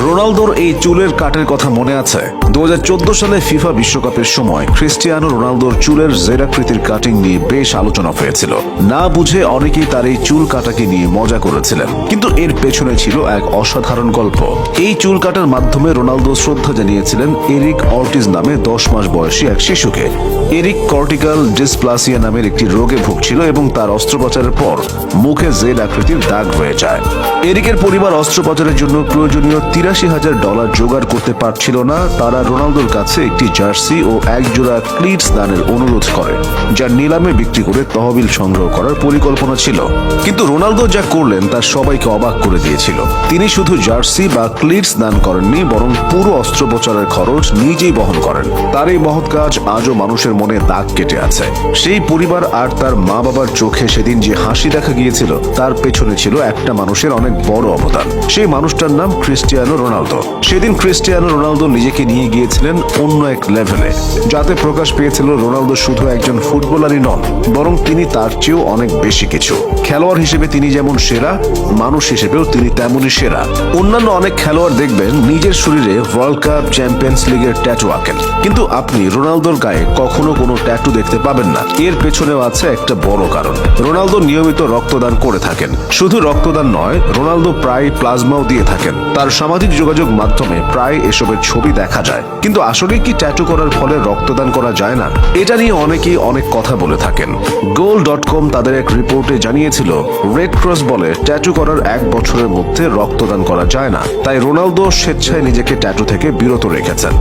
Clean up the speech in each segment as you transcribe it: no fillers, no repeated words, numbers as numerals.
রোনালদোর এই চুলের কাটের কথা মনে আছে? 2014 সালে ফিফা বিশ্বকাপের সময় ক্রিস্টিয়ানো রোনালদোর চুলের জেরাকৃতির কাটিং নিয়ে বেশ আলোচনা হয়েছিল। না বুঝে অনেকেই তার এই চুল কাটাকে নিয়ে মজা করেছিলেন, কিন্তু এর পেছনে ছিল এক অসাধারণ গল্প। এই চুল কাটার মাধ্যমে রোনালদো শ্রদ্ধা জানিয়েছিলেন এরিক অর্টিজ নামে 10 মাস বয়সী এক শিশুকে। এরিক কর্টিক্যাল ডিসপ্লাসিয়া নামের একটি রোগে ভুগছিল এবং তার অস্ত্রোপচারের পর মুখে জেড আকৃতির দাগ হয়ে যায়। এরিকের পরিবার অস্ত্রোপচারের জন্য প্রয়োজনীয় $83,000 জোগাড় করতে পারছিল না। তারা রোনালদোর কাছে একটি জার্সি ও এক জোড়া ক্লিটস দানের অনুরোধ করে, যা নিলামে বিক্রি করে তহবিল সংগ্রহ করার পরিকল্পনা ছিল। কিন্তু রোনালদো যা করলেন তা সবাইকে অবাক করে দিয়েছিল। তিনি শুধু জার্সি বা ক্লিটস দান করেননি, বরং পুরো অস্ত্রোপচারের খরচ নিজেই বহন করেন। তার এই মহৎ কাজ আজও মানুষের মনে দাগ কেটে আছে। সেই পরিবার আর তার মা বাবার চোখে সেদিন যে হাসি দেখা গিয়েছিল, তার পেছনে ছিল একটা মানুষের অনেক বড় অবদান। সেই মানুষটার নাম ক্রিস্টিয়ানো রোনালদো। সেদিন ক্রিস্টিয়ানো রোনালদো নিজেকে নিয়ে গিয়েছিলেন অন্য এক লেভেলে, যাতে প্রকাশ পেয়েছিল রোনালদো শুধু একজন ফুটবলারই নন, বরং তিনি তার চেয়েও অনেক বেশি কিছু। খেলোয়াড় হিসেবে তিনি যেমন সেরা, মানুষ হিসেবেও তিনি তেমনই সেরা। অন্যান্য অনেক খেলোয়াড় দেখবেন নিজের শরীরে ওয়ার্ল্ড কাপ, চ্যাম্পিয়ন্স লিগের ট্যাটু আঁকেন, কিন্তু আপনি রোনালদোর গায়ে কখনো কোনো ট্যাটু দেখতে পাবেন না। এর পেছনেও আছে একটা বড় কারণ। রোনালদো নিয়মিত রক্তদান করে থাকেন। শুধু রক্তদান নয়, রোনালদো প্রায় প্লাজমাও দিয়ে থাকেন। তার সামাজিক যোগাযোগ মাধ্যমে প্রায় এসবের ছবি দেখা যায়। কিন্তু আসলে কি ট্যাটু করার ফলে রক্তদান করা যায় না? এটা নিয়ে অনেকেই অনেক কথা বলে থাকেন। goal.com তাদের এক রিপোর্টে জানিয়েছিল, রেড ক্রস বলে ট্যাটু করার 1 বছরের মধ্যে রক্তদান করা যায় না। তাই রোনালদো স্বেচ্ছায় নিজেকে ট্যাটু থেকে বিরত রেখেছেন।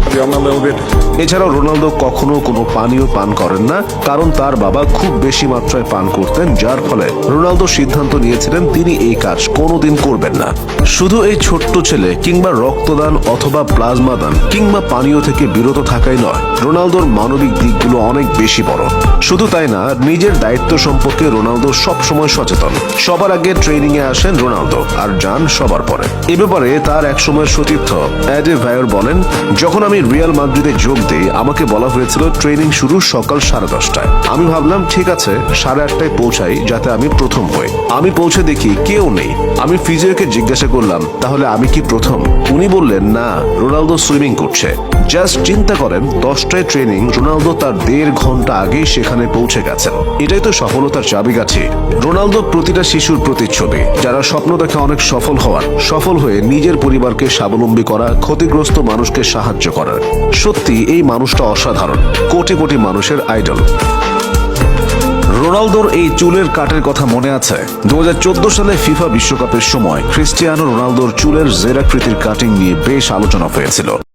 এছাড়াও রোনালদো কখনো কোনো পানীয় পান করেন না, কারণ তার বাবা খুব বেশি মাত্রায় পান করতেন, যার ফলে রোনালদো সিদ্ধান্ত নিয়েছিলেন তিনি এই কাজ কোনোদিন করবেন না। শুধু এই ছোট্ট ছেলে কিংবা রক্তদান অথবা প্লাজমা দান কিংবা পানীয় থেকে বিরত থাকাই নয়, রোনালদোর মানবিক দিকগুলো অনেক বেশি বড়। শুধু তাই না, নিজের দায়িত্ব সম্পর্কে রোনালদো সবসময় সচেতন। সবার আগে ট্রেনিং এ আসেন রোনালদো, আর যান সবার পরে। এ ব্যাপারে তার একসময়ের সতীর্থ অ্যাডে ভায়োর বলেন, যখন আমি রিয়াল মাদ্রিদে যোগ দিই, আমাকে বলা হয়েছিল ট্রেনিং শুরু সকাল 10:30টায়। আমি ভাবলাম ঠিক আছে, 8:30টায় পৌঁছাই যাতে আমি প্রথম হই। আমি পৌঁছে দেখি কেউ নেই। আমি ফিজিওকে জিজ্ঞাসা করলাম, তাহলে আমি কি প্রথম? উনি বললেন, না, রোনালদো সুইমিং করছে। জাস্ট চিন্তা করেন, 10টায় ট্রেনিং, রোনালদো তার 1.5 ঘন্টা আগেই সেখানে পৌঁছে গেছেন। এটাই তো সফলতার চাবিকাঠি। রোনালদো প্রতিটা শিশুর প্রতিচ্ছবি, যারা স্বপ্ন দেখে অনেক সফল হওয়ার, সফল হয়ে নিজের পরিবারকে স্বাবলম্বী করা, ক্ষতিগ্রস্ত মানুষকে সাহায্য করার। সত্যি এই মানুষটা অসাধারণ, কোটি কোটি মানুষের আইডল। রোনালদোর এই চুলের কাটের কথা মনে আছে? 2014 সালে ফিফা বিশ্বকাপের সময় ক্রিস্টিয়ানো রোনালদোর চুলের জেরাকৃতির কাটিং নিয়ে বেশ আলোচনা হয়েছিল।